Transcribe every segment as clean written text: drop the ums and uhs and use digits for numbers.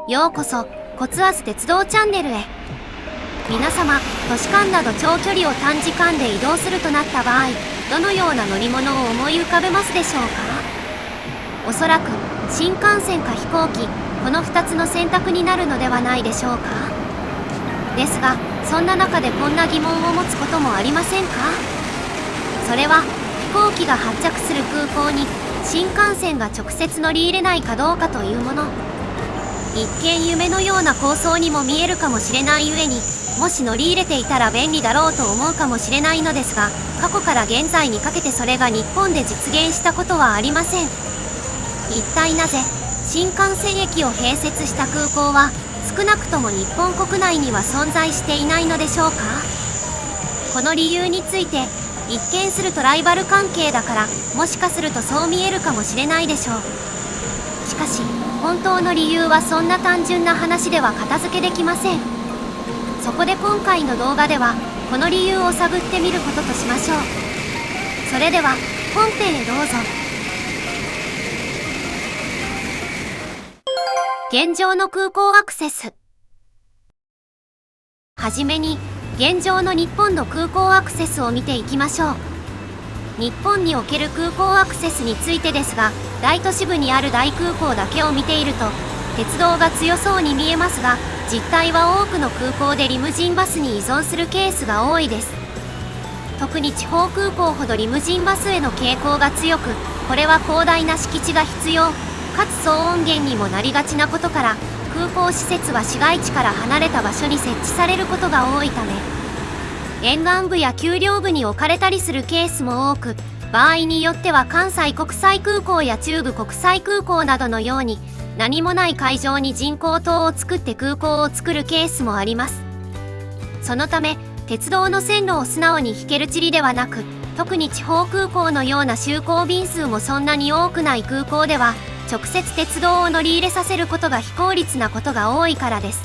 ようこそコツアス鉄道チャンネルへ。皆様、都市間など長距離を短時間で移動するとなった場合、どのような乗り物を思い浮かべますでしょうか。おそらく新幹線か飛行機、この2つの選択になるのではないでしょうか。ですが、そんな中でこんな疑問を持つこともありませんか。それは飛行機が発着する空港に新幹線が直接乗り入れないかどうかというもの。一見夢のような構想にも見えるかもしれない上に、もし乗り入れていたら便利だろうと思うかもしれないのですが、過去から現在にかけてそれが日本で実現したことはありません。一体なぜ新幹線駅を併設した空港は少なくとも日本国内には存在していないのでしょうか。この理由について、一見するとライバル関係だから、もしかするとそう見えるかもしれないでしょう。しかし本当の理由はそんな単純な話では片付けできません。そこで今回の動画ではこの理由を探ってみることとしましょう。それでは本編へどうぞ。現状の空港アクセス。はじめに現状の日本の空港アクセスを見ていきましょう。日本における空港アクセスについてですが、大都市部にある大空港だけを見ていると鉄道が強そうに見えますが、実態は多くの空港でリムジンバスに依存するケースが多いです。特に地方空港ほどリムジンバスへの傾向が強く、これは広大な敷地が必要かつ騒音源にもなりがちなことから、空港施設は市街地から離れた場所に設置されることが多いため、沿岸部や丘陵部に置かれたりするケースも多く、場合によっては関西国際空港や中部国際空港などのように何もない海上に人工島を作って空港を作るケースもあります。そのため鉄道の線路を素直に引ける地理ではなく、特に地方空港のような就航便数もそんなに多くない空港では直接鉄道を乗り入れさせることが非効率なことが多いからです。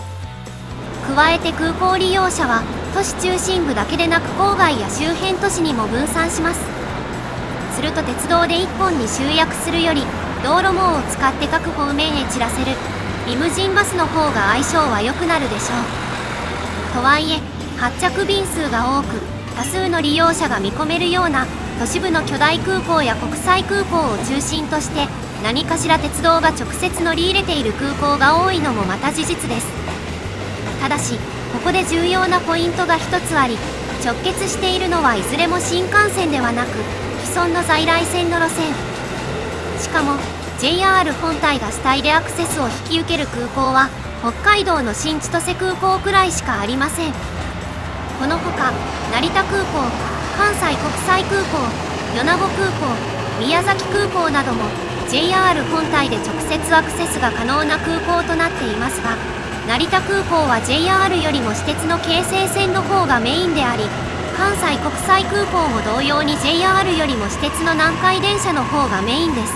加えて空港利用者は都市中心部だけでなく郊外や周辺都市にも分散します。すると鉄道で1本に集約するより、道路網を使って各方面へ散らせるリムジンバスの方が相性は良くなるでしょう。とはいえ発着便数が多く多数の利用者が見込めるような都市部の巨大空港や国際空港を中心として、何かしら鉄道が直接乗り入れている空港が多いのもまた事実です。ただしここで重要なポイントが一つあり、直結しているのはいずれも新幹線ではなく既存の在来線の路線。しかも JR 本体が主体でアクセスを引き受ける空港は北海道の新千歳空港くらいしかありません。このほか成田空港、関西国際空港、米子空港、宮崎空港なども JR 本体で直接アクセスが可能な空港となっていますが、成田空港は JR よりも私鉄の京成線の方がメインであり、関西国際空港も同様に JR よりも私鉄の南海電車の方がメインです。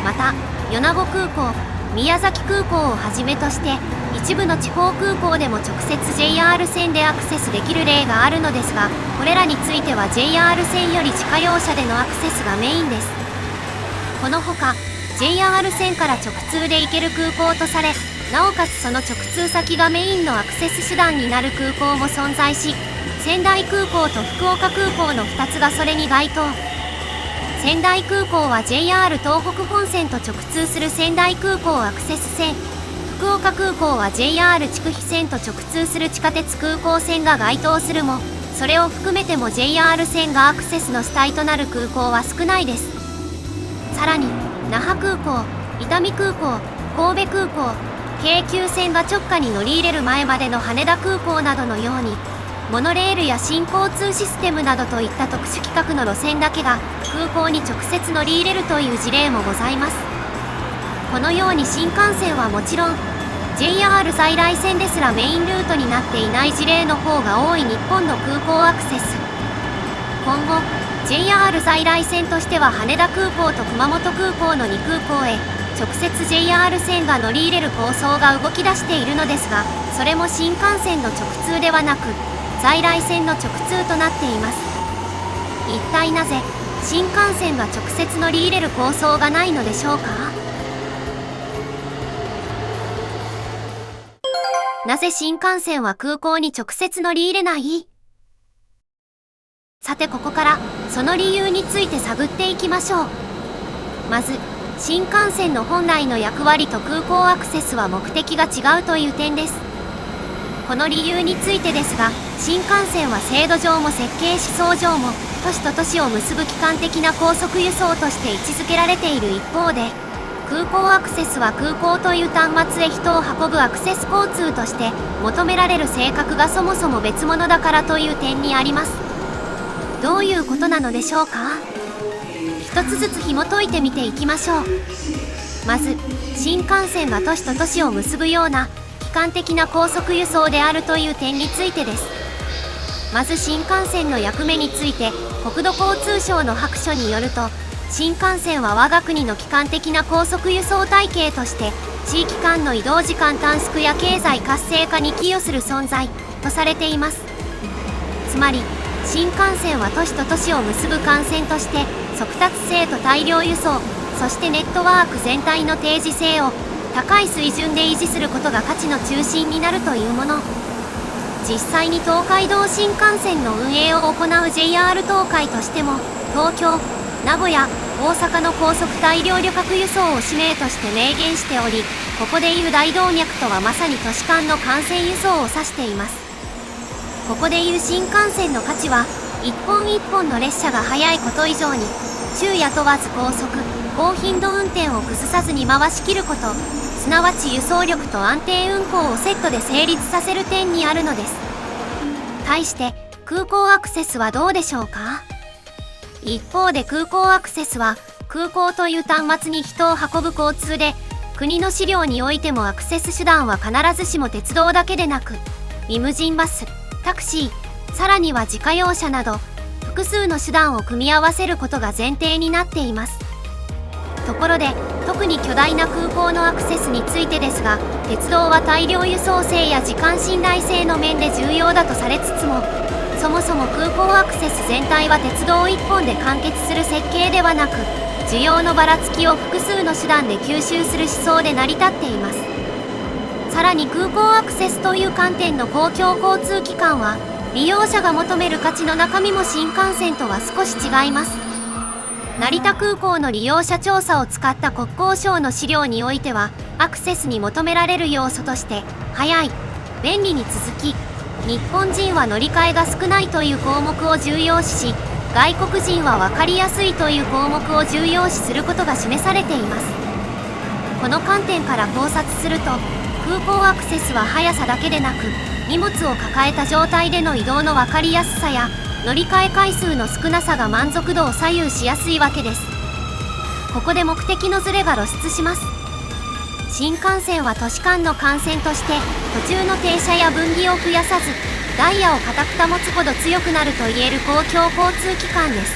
また米子空港、宮崎空港をはじめとして一部の地方空港でも直接 JR 線でアクセスできる例があるのですが、これらについては JR 線より自家用車でのアクセスがメインです。このほか JR 線から直通で行ける空港とされ、なおかつその直通先がメインのアクセス手段になる空港も存在し、仙台空港と福岡空港の2つがそれに該当。仙台空港は JR 東北本線と直通する仙台空港アクセス線、福岡空港は JR 筑肥線と直通する地下鉄空港線が該当するも、それを含めても JR 線がアクセスの主体となる空港は少ないです。さらに那覇空港、伊丹空港、神戸空港、京急線が直下に乗り入れる前までの羽田空港などのように、モノレールや新交通システムなどといった特殊規格の路線だけが空港に直接乗り入れるという事例もございます。このように新幹線はもちろん JR 在来線ですらメインルートになっていない事例の方が多い日本の空港アクセス。今後 JR 在来線としては羽田空港と熊本空港の2空港へ直接 JR 線が乗り入れる構想が動き出しているのですが、それも新幹線の直通ではなく在来線の直通となっています。一体なぜ新幹線が直接乗り入れる構想がないのでしょうか。なぜ新幹線は空港に直接乗り入れない？さてここからその理由について探っていきましょう。まず、新幹線の本来の役割と空港アクセスは目的が違うという点です。この理由についてですが、新幹線は制度上も設計思想上も都市と都市を結ぶ基幹的な高速輸送として位置づけられている一方で、空港アクセスは空港という端末へ人を運ぶアクセス交通として求められる性格がそもそも別物だからという点にあります。どういうことなのでしょうか？一つずつ紐解いてみていきましょう。まず、新幹線が都市と都市を結ぶような基幹的な高速輸送であるという点についてです。まず新幹線の役目について国土交通省の白書によると、新幹線は我が国の基幹的な高速輸送体系として地域間の移動時間短縮や経済活性化に寄与する存在とされています。つまり新幹線は都市と都市を結ぶ幹線として速達性と大量輸送、そしてネットワーク全体の定時性を高い水準で維持することが価値の中心になるというもの。実際に東海道新幹線の運営を行う JR 東海としても東京、名古屋、大阪の高速大量旅客輸送を使命として明言しており、ここでいう大動脈とはまさに都市間の幹線輸送を指しています。ここでいう新幹線の価値は一本一本の列車が速いこと以上に昼夜問わず高速、高頻度運転を崩さずに回し切ること、すなわち輸送力と安定運行をセットで成立させる点にあるのです。対して空港アクセスはどうでしょうか？一方で空港アクセスは空港という端末に人を運ぶ交通で、国の資料においてもアクセス手段は必ずしも鉄道だけでなくリムジンバス、タクシー、さらには自家用車など複数の手段を組み合わせることが前提になっています。ところで特に巨大な空港のアクセスについてですが、鉄道は大量輸送性や時間信頼性の面で重要だとされつつも、そもそも空港アクセス全体は鉄道1本で完結する設計ではなく、需要のばらつきを複数の手段で吸収する思想で成り立っています。さらに空港アクセスという観点の公共交通機関は、利用者が求める価値の中身も新幹線とは少し違います。成田空港の利用者調査を使った国交省の資料においては、アクセスに求められる要素として、早い、便利に続き、日本人は乗り換えが少ないという項目を重要視し、外国人は分かりやすいという項目を重要視することが示されています。この観点から考察すると、空港アクセスは速さだけでなく、荷物を抱えた状態での移動の分かりやすさや乗り換え回数の少なさが満足度を左右しやすいわけです。ここで目的のズレが露出します。新幹線は都市間の幹線として途中の停車や分岐を増やさず、ダイヤを固く保つほど強くなるといえる公共交通機関です。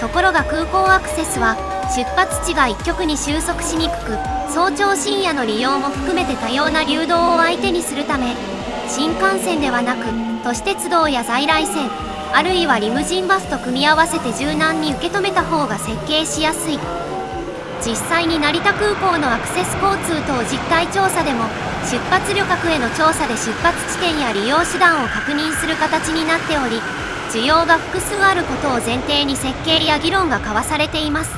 ところが空港アクセスは出発地が一極に収束しにくく、早朝深夜の利用も含めて多様な流動を相手にするため、新幹線ではなく都市鉄道や在来線、あるいはリムジンバスと組み合わせて柔軟に受け止めた方が設計しやすい。実際に成田空港のアクセス交通等実態調査でも、出発旅客への調査で出発地点や利用手段を確認する形になっており、需要が複数あることを前提に設計や議論が交わされています。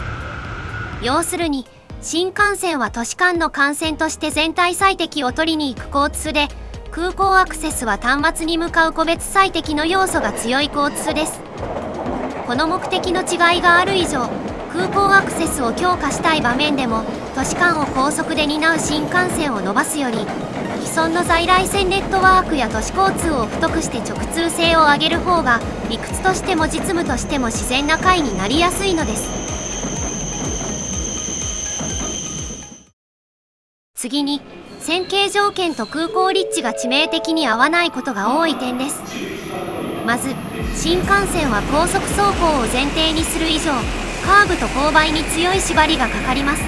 要するに、新幹線は都市間の幹線として全体最適を取りに行く交通で、空港アクセスは端末に向かう個別最適の要素が強い交通です。この目的の違いがある以上、空港アクセスを強化したい場面でも、都市間を高速で担う新幹線を伸ばすより、既存の在来線ネットワークや都市交通を太くして直通性を上げる方が、理屈としても実務としても自然な解になりやすいのです。次に、線形条件と空港立地が致命的に合わないことが多い点です。まず、新幹線は高速走行を前提にする以上、カーブと勾配に強い縛りがかかります。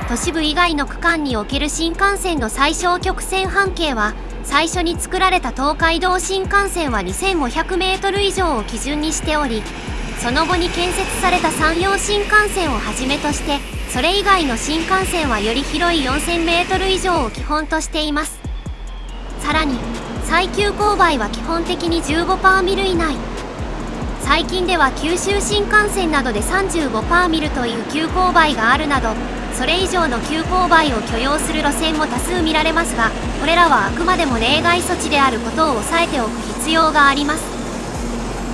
都市部以外の区間における新幹線の最小曲線半径は、最初に作られた東海道新幹線は2500メートル以上を基準にしており、その後に建設された山陽新幹線をはじめとして、それ以外の新幹線はより広い4000メートル以上を基本としています。さらに最急勾配は基本的に15%ミル以内。最近では九州新幹線などで35%ミルという急勾配があるなど、それ以上の急勾配を許容する路線も多数見られますが、これらはあくまでも例外措置であることを押さえておく必要があります。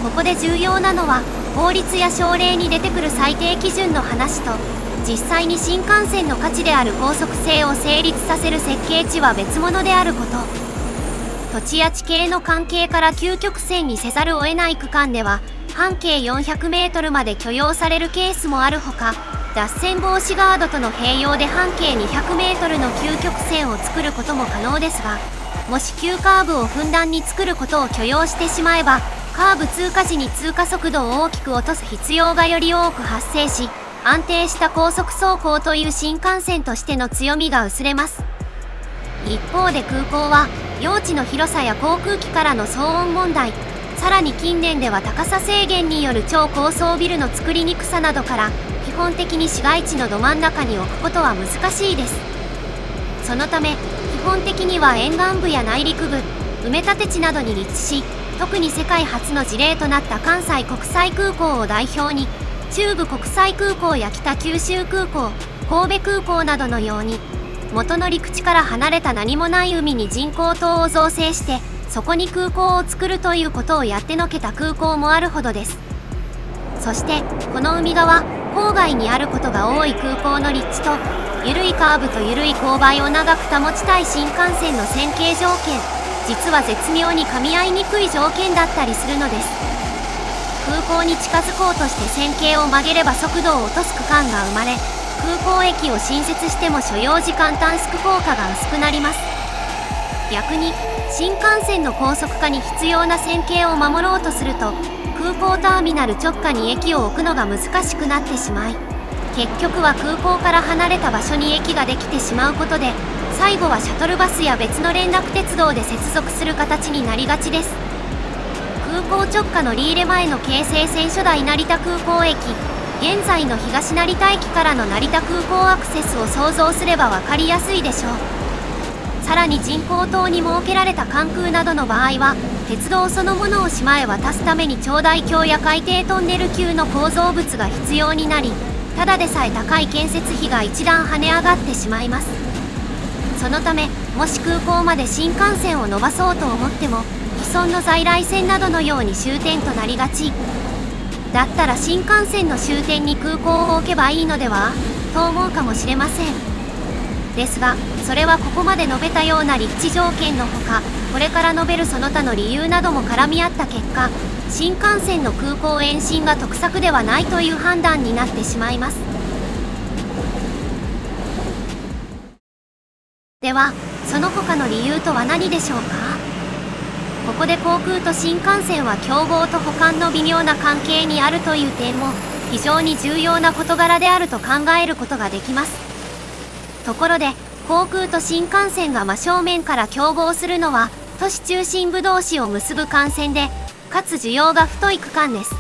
ここで重要なのは、法律や省令に出てくる最低基準の話と、実際に新幹線の価値である高速性を成立させる設計値は別物であること。土地や地形の関係から究極線にせざるを得ない区間では、半径400メートルまで許容されるケースもあるほか、脱線防止ガードとの併用で半径200メートルの究極線を作ることも可能ですが、もし急カーブをふんだんに作ることを許容してしまえば、カーブ通過時に通過速度を大きく落とす必要がより多く発生し、安定した高速走行という新幹線としての強みが薄れます。一方で空港は、用地の広さや航空機からの騒音問題、さらに近年では高さ制限による超高層ビルの作りにくさなどから、基本的に市街地のど真ん中に置くことは難しいです。そのため、基本的には沿岸部や内陸部、埋め立て地などに立地し、特に世界初の事例となった関西国際空港を代表に、中部国際空港や北九州空港、神戸空港などのように、元の陸地から離れた何もない海に人工島を造成して、そこに空港を作るということをやってのけた空港もあるほどです。そして、この海側、郊外にあることが多い空港の立地と、緩いカーブと緩い勾配を長く保ちたい新幹線の線形条件、実は絶妙に噛み合いにくい条件だったりするのです。空港に近づこうとして線形を曲げれば速度を落とす区間が生まれ、空港駅を新設しても所要時間短縮効果が薄くなります。逆に、新幹線の高速化に必要な線形を守ろうとすると、空港ターミナル直下に駅を置くのが難しくなってしまい、結局は空港から離れた場所に駅ができてしまうことで、最後はシャトルバスや別の連絡鉄道で接続する形になりがちです。空港直下のリーレ前の京成線初代成田空港駅、現在の東成田駅からの成田空港アクセスを想像すれば分かりやすいでしょう。さらに人工島に設けられた関空などの場合は、鉄道そのものを島へ渡すために長大橋や海底トンネル級の構造物が必要になり、ただでさえ高い建設費が一段跳ね上がってしまいます。そのため、もし空港まで新幹線を伸ばそうと思っても、既存の在来線などのように終点となりがち。だったら新幹線の終点に空港を置けばいいのではと思うかもしれません。ですが、それはここまで述べたような立地条件のほか、これから述べるその他の理由なども絡み合った結果、新幹線の空港延伸が得策ではないという判断になってしまいます。では、その他の理由とは何でしょうか。ここで航空と新幹線は競合と補完の微妙な関係にあるという点も非常に重要な事柄であると考えることができます。ところで、航空と新幹線が真正面から競合するのは都市中心部同士を結ぶ幹線で、かつ需要が太い区間です。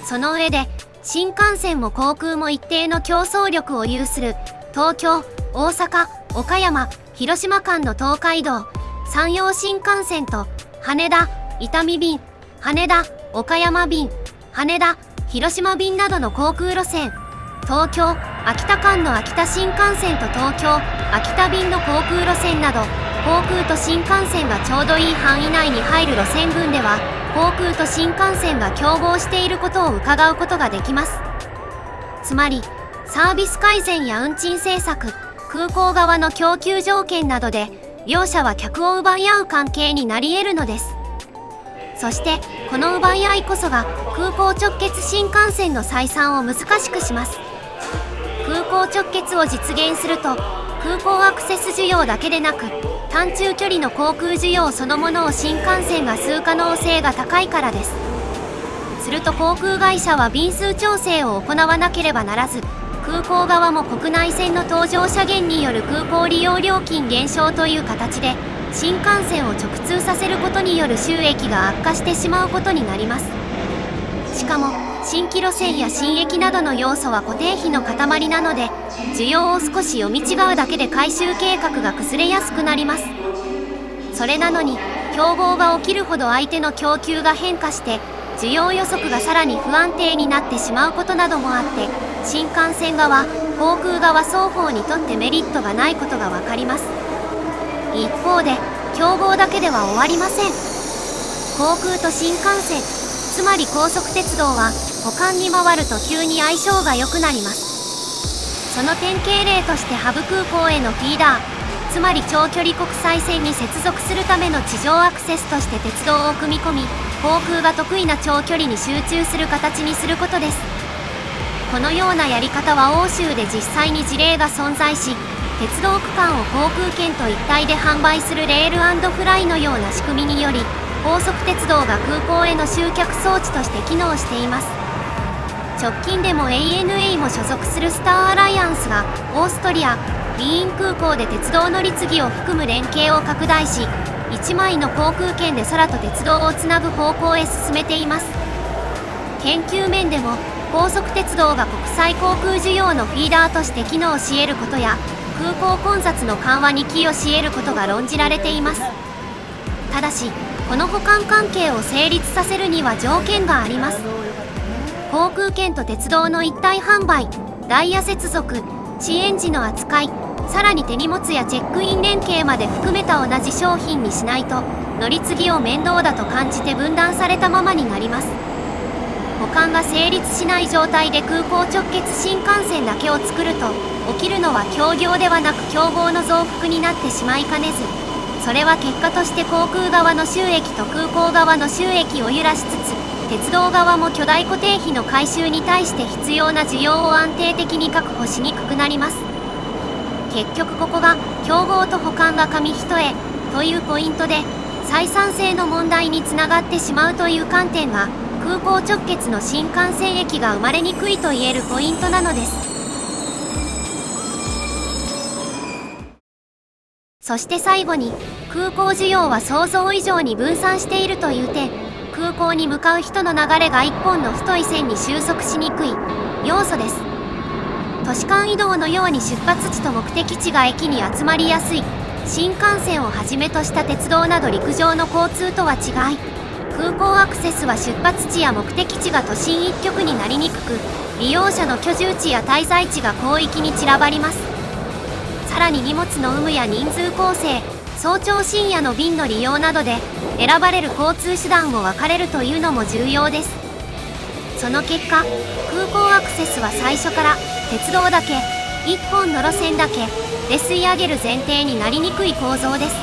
その上で、新幹線も航空も一定の競争力を有する東京、大阪、岡山、広島間の東海道、山陽新幹線と羽田、伊丹便、羽田、岡山便、羽田、広島便などの航空路線、東京、秋田間の秋田新幹線と東京、秋田便の航空路線など、航空と新幹線がちょうどいい範囲内に入る路線群では、航空と新幹線が競合していることを伺うことができます。つまり、サービス改善や運賃政策、空港側の供給条件などで、両者は客を奪い合う関係になり得るのです。そして、この奪い合いこそが空港直結新幹線の採算を難しくします。空港直結を実現すると、空港アクセス需要だけでなく、短中距離の航空需要そのものを新幹線が吸う可能性が高いからです。すると航空会社は便数調整を行わなければならず、空港側も国内線の搭乗者減による空港利用料金減少という形で、新幹線を直通させることによる収益が悪化してしまうことになります。しかも、新規路線や新駅などの要素は固定費の塊なので、需要を少し読み違うだけで回収計画が崩れやすくなります。それなのに競合が起きるほど相手の供給が変化して需要予測がさらに不安定になってしまうことなどもあって、新幹線側、航空側双方にとってメリットがないことが分かります。一方で競合だけでは終わりません。航空と新幹線、つまり高速鉄道は補完に回ると急に相性が良くなります。その典型例としてハブ空港へのフィーダー、つまり長距離国際線に接続するための地上アクセスとして鉄道を組み込み、航空が得意な長距離に集中する形にすることです。このようなやり方は欧州で実際に事例が存在し、鉄道区間を航空券と一体で販売するレール&フライのような仕組みにより、高速鉄道が空港への集客装置として機能しています。直近でも ANA も所属するスターアライアンスがオーストリア・ウィーン空港で鉄道乗り継ぎを含む連携を拡大し、1枚の航空券で空と鉄道をつなぐ方向へ進めています。研究面でも高速鉄道が国際航空需要のフィーダーとして機能し得ることや、空港混雑の緩和に寄与し得ることが論じられています。ただしこの補完関係を成立させるには条件があります。航空券と鉄道の一体販売、ダイヤ接続、遅延時の扱い、さらに手荷物やチェックイン連携まで含めた同じ商品にしないと、乗り継ぎを面倒だと感じて分断されたままになります。補完が成立しない状態で空港直結新幹線だけを作ると、起きるのは協業ではなく競合の増幅になってしまいかねず、それは結果として航空側の収益と空港側の収益を揺らしつつ、鉄道側も巨大固定費の回収に対して必要な需要を安定的に確保しにくくなります。結局ここが競合と補完が紙一重というポイントで、採算性の問題につながってしまうという観点が、空港直結の新幹線駅が生まれにくいと言えるポイントなのです。そして最後に、空港需要は想像以上に分散しているという点、空港に向かう人の流れが一本の太い線に収束しにくい要素です。都市間移動のように出発地と目的地が駅に集まりやすい新幹線をはじめとした鉄道など陸上の交通とは違い、空港アクセスは出発地や目的地が都心一極になりにくく、利用者の居住地や滞在地が広域に散らばります。さらに荷物の有無や人数構成、早朝深夜の便の利用などで選ばれる交通手段を分かれるというのも重要です。その結果、空港アクセスは最初から鉄道だけ、一本の路線だけで吸い上げる前提になりにくい構造です。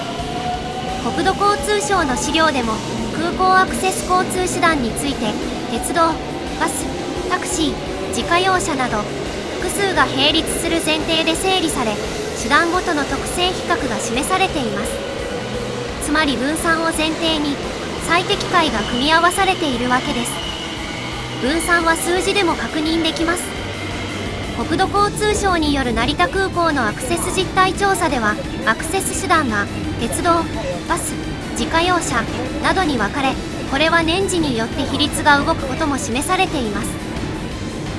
国土交通省の資料でも空港アクセス交通手段について、鉄道、バス、タクシー、自家用車など複数が並立する前提で整理され、手段ごとの特性比較が示されています。つまり分散を前提に最適解が組み合わされているわけです。分散は数字でも確認できます。国土交通省による成田空港のアクセス実態調査では、アクセス手段が鉄道、バス、自家用車などに分かれ、これは年次によって比率が動くことも示されています。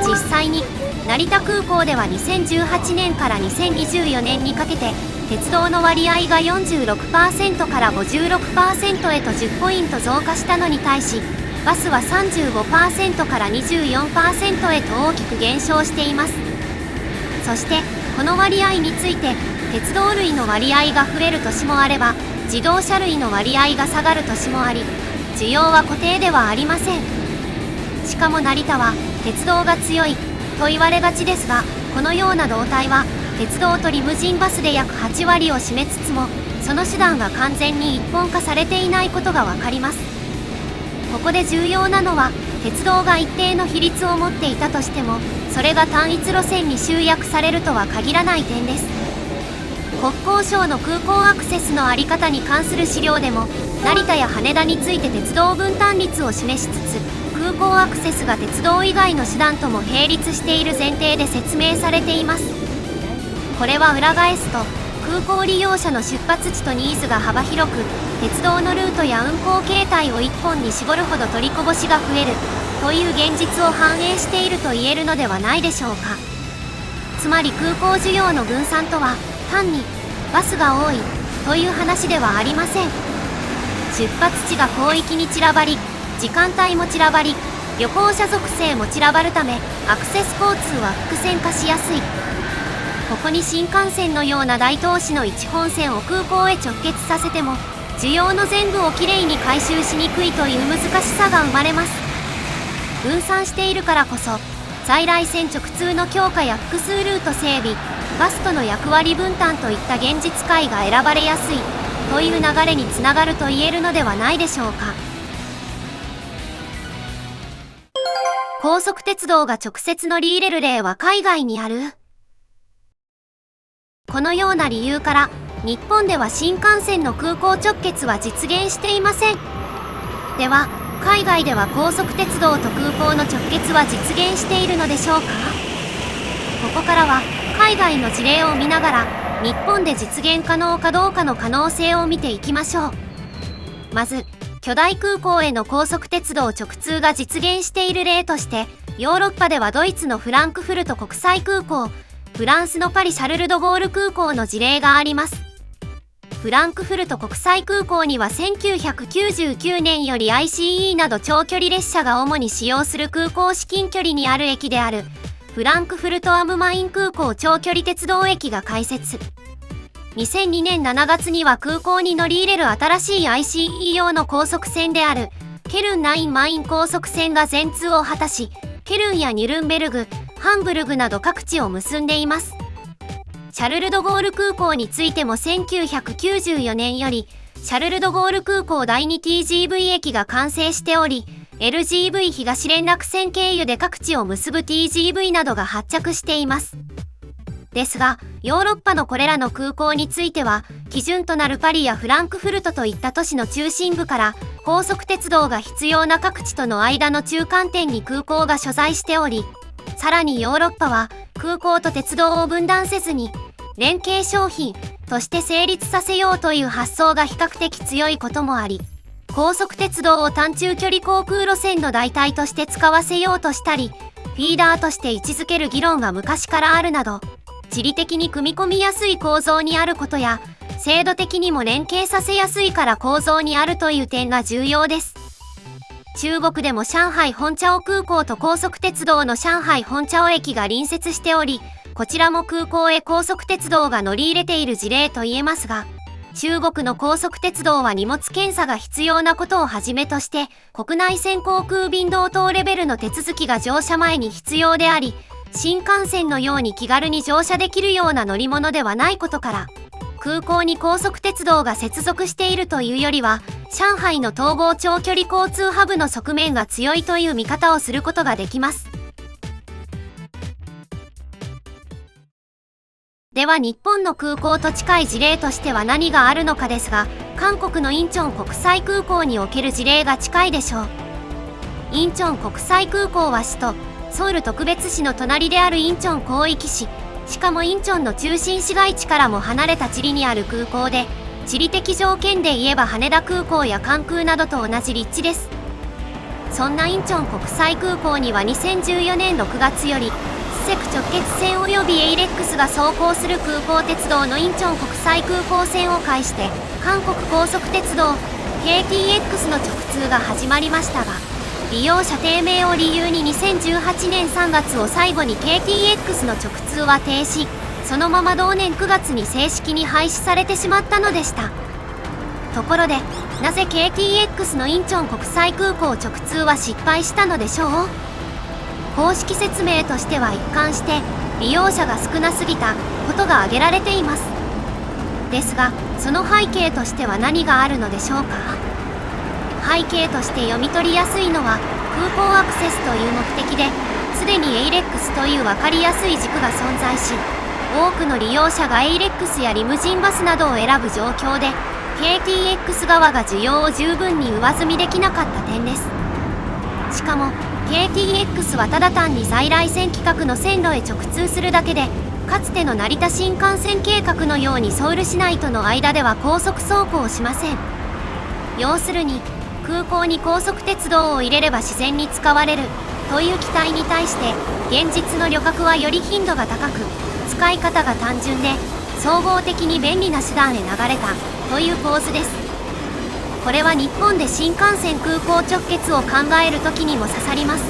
実際に成田空港では2018年から2024年にかけて鉄道の割合が 46% から 56% へと10ポイント増加したのに対し、バスは 35% から 24% へと大きく減少しています。そしてこの割合について、鉄道類の割合が増える年もあれば自動車類の割合が下がる年もあり、需要は固定ではありません。しかも成田は鉄道が強いと言われがちですが、このような動態は鉄道とリムジンバスで約8割を占めつつも、その手段が完全に一本化されていないことが分かります。ここで重要なのは、鉄道が一定の比率を持っていたとしても、それが単一路線に集約されるとは限らない点です。国交省の空港アクセスの在り方に関する資料でも、成田や羽田について鉄道分担率を示しつつ、空港アクセスが鉄道以外の手段とも並立している前提で説明されています。これは裏返すと、空港利用者の出発地とニーズが幅広く、鉄道のルートや運行形態を一本に絞るほど取りこぼしが増えるという現実を反映していると言えるのではないでしょうか。つまり空港需要の分散とは、単にバスが多い、という話ではありません。出発地が広域に散らばり、時間帯も散らばり、旅行者属性も散らばるためアクセス交通は複線化しやすい。ここに新幹線のような大都市の1本線を空港へ直結させても需要の全部をきれいに回収しにくいという難しさが生まれます。分散しているからこそ在来線直通の強化や複数ルート整備、ガストの役割分担といった現実解が選ばれやすいという流れにつながると言えるのではないでしょうか。高速鉄道が直接乗り入れる例は海外にある。このような理由から日本では新幹線の空港直結は実現していません。では海外では高速鉄道と空港の直結は実現しているのでしょうか。ここからは海外の事例を見ながら日本で実現可能かどうかの可能性を見ていきましょう。まず巨大空港への高速鉄道直通が実現している例としてヨーロッパではドイツのフランクフルト国際空港、フランスのパリシャルル・ド・ゴール空港の事例があります。フランクフルト国際空港には1999年より ICE など長距離列車が主に使用する空港至近距離にある駅であるフランクフルト・アムマイン空港長距離鉄道駅が開設。2002年7月には空港に乗り入れる新しい ICE 用の高速船であるケルン9マイン高速船が全通を果たし、ケルンやニュルンベルグ、ハンブルグなど各地を結んでいます。シャルル・ド・ゴール空港についても1994年よりシャルル・ド・ゴール空港第 2TGV 駅が完成しており、LGV 東連絡線経由で各地を結ぶ TGV などが発着しています。ですが、ヨーロッパのこれらの空港については、基準となるパリやフランクフルトといった都市の中心部から高速鉄道が必要な各地との間の中間点に空港が所在しており、さらにヨーロッパは空港と鉄道を分断せずに連携商品として成立させようという発想が比較的強いこともあり、高速鉄道を短中距離航空路線の代替として使わせようとしたり、フィーダーとして位置づける議論が昔からあるなど、地理的に組み込みやすい構造にあることや、制度的にも連携させやすいから構造にあるという点が重要です。中国でも上海本茶尾空港と高速鉄道の上海本茶尾駅が隣接しており、こちらも空港へ高速鉄道が乗り入れている事例と言えますが、中国の高速鉄道は荷物検査が必要なことをはじめとして、国内線航空便同等レベルの手続きが乗車前に必要であり、新幹線のように気軽に乗車できるような乗り物ではないことから、空港に高速鉄道が接続しているというよりは、上海の統合長距離交通ハブの側面が強いという見方をすることができます。では日本の空港と近い事例としては何があるのかですが、韓国のインチョン国際空港における事例が近いでしょう。インチョン国際空港は首都ソウル特別市の隣であるインチョン広域市、しかもインチョンの中心市街地からも離れた地理にある空港で、地理的条件で言えば羽田空港や関空などと同じ立地です。そんなインチョン国際空港には2014年6月よりスセク直結線及びエイレックスが走行する空港鉄道のインチョン国際空港線を介して韓国高速鉄道 KTX の直通が始まりましたが、利用者低迷を理由に2018年3月を最後に KTX の直通は停止、そのまま同年9月に正式に廃止されてしまったのでした。ところで、なぜ KTX のインチョン国際空港直通は失敗したのでしょう？公式説明としては一貫して利用者が少なすぎたことが挙げられています。ですが、その背景としては何があるのでしょうか？背景として読み取りやすいのは空港アクセスという目的で、すでに AIREX という分かりやすい軸が存在し、多くの利用者が AIREX やリムジンバスなどを選ぶ状況で、KTX 側が需要を十分に上積みできなかった点です。しかも KTX はただ単に在来線規格の線路へ直通するだけで、かつての成田新幹線計画のようにソウル市内との間では高速走行しません。要するに空港に高速鉄道を入れれば自然に使われるという期待に対して、現実の旅客はより頻度が高く、使い方が単純で、総合的に便利な手段へ流れたという構図です。これは日本で新幹線空港直結を考える時にも刺さります。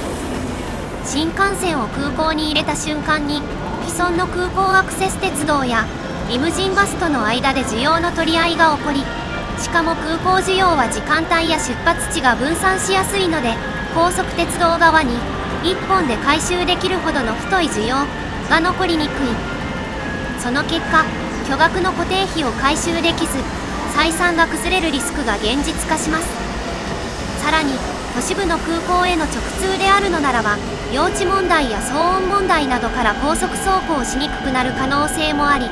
新幹線を空港に入れた瞬間に既存の空港アクセス鉄道やリムジンバスとの間で需要の取り合いが起こり、しかも空港需要は時間帯や出発地が分散しやすいので、高速鉄道側に1本で回収できるほどの太い需要が残りにくい。その結果、巨額の固定費を回収できず、採算が崩れるリスクが現実化します。さらに、都市部の空港への直通であるのならば、用地問題や騒音問題などから高速走行しにくくなる可能性もあり、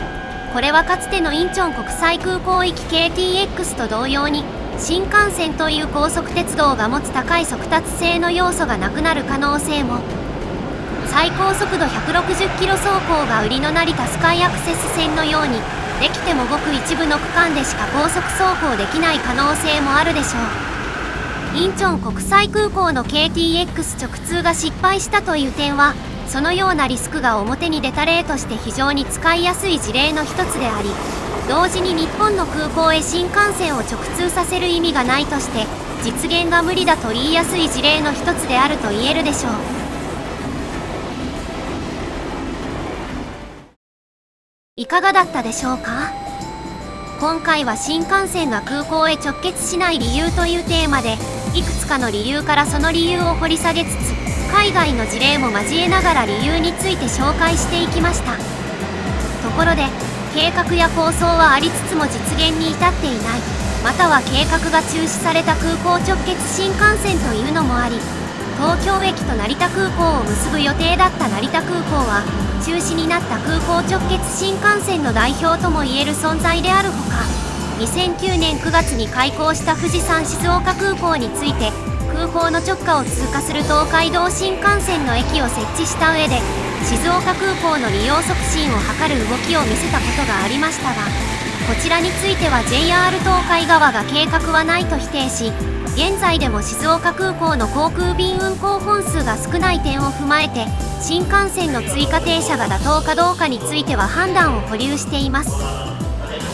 これはかつてのインチョン国際空港行き KTX と同様に、新幹線という高速鉄道が持つ高い速達性の要素がなくなる可能性も。最高速度160キロ走行が売りの成田スカイアクセス線のように、できてもごく一部の区間でしか高速走行できない可能性もあるでしょう。インチョン国際空港の KTX 直通が失敗したという点は、そのようなリスクが表に出た例として非常に使いやすい事例の一つであり、同時に日本の空港へ新幹線を直通させる意味がないとして、実現が無理だと言いやすい事例の一つであると言えるでしょう。いかがだったでしょうか。今回は新幹線が空港へ直結しない理由というテーマで、いくつかの理由からその理由を掘り下げつつ、海外の事例も交えながら理由について紹介していきました。ところで、計画や構想はありつつも実現に至っていない、または計画が中止された空港直結新幹線というのもあり、東京駅と成田空港を結ぶ予定だった成田空港は、中止になった空港直結新幹線の代表ともいえる存在であるほか、2009年9月に開港した富士山静岡空港について、空港の直下を通過する東海道新幹線の駅を設置した上で、静岡空港の利用促進を図る動きを見せたことがありましたが、こちらについては JR 東海側が計画はないと否定し、現在でも静岡空港の航空便運行本数が少ない点を踏まえて、新幹線の追加停車が妥当かどうかについては判断を保留しています。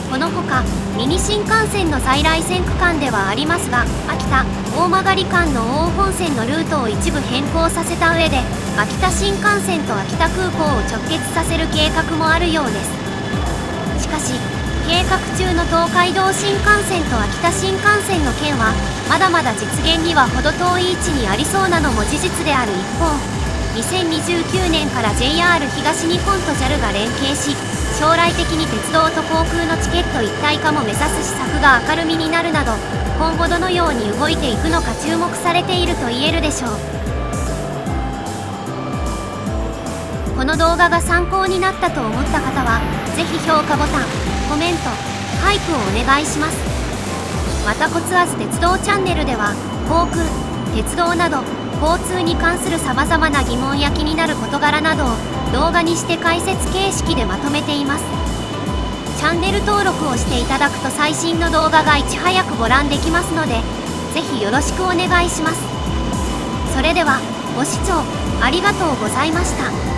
このほか、ミニ新幹線の在来線区間ではありますが、秋田・大曲間の奥羽本線のルートを一部変更させた上で、秋田新幹線と秋田空港を直結させる計画もあるようです。しかし、計画中の東海道新幹線と秋田新幹線の件は、まだまだ実現には程遠い位置にありそうなのも事実である一方、2029年から JR 東日本と JAL が連携し、将来的に鉄道と航空のチケット一体化も目指す施策が明るみになるなど、今後どのように動いていくのか注目されていると言えるでしょう。この動画が参考になったと思った方は、ぜひ評価ボタン、コメント、ハイプをお願いします。またコツアズ鉄道チャンネルでは、航空、鉄道など交通に関するさまざまな疑問や気になる事柄などを動画にして解説形式でまとめています。チャンネル登録をしていただくと最新の動画がいち早くご覧できますので、ぜひよろしくお願いします。それでは、ご視聴ありがとうございました。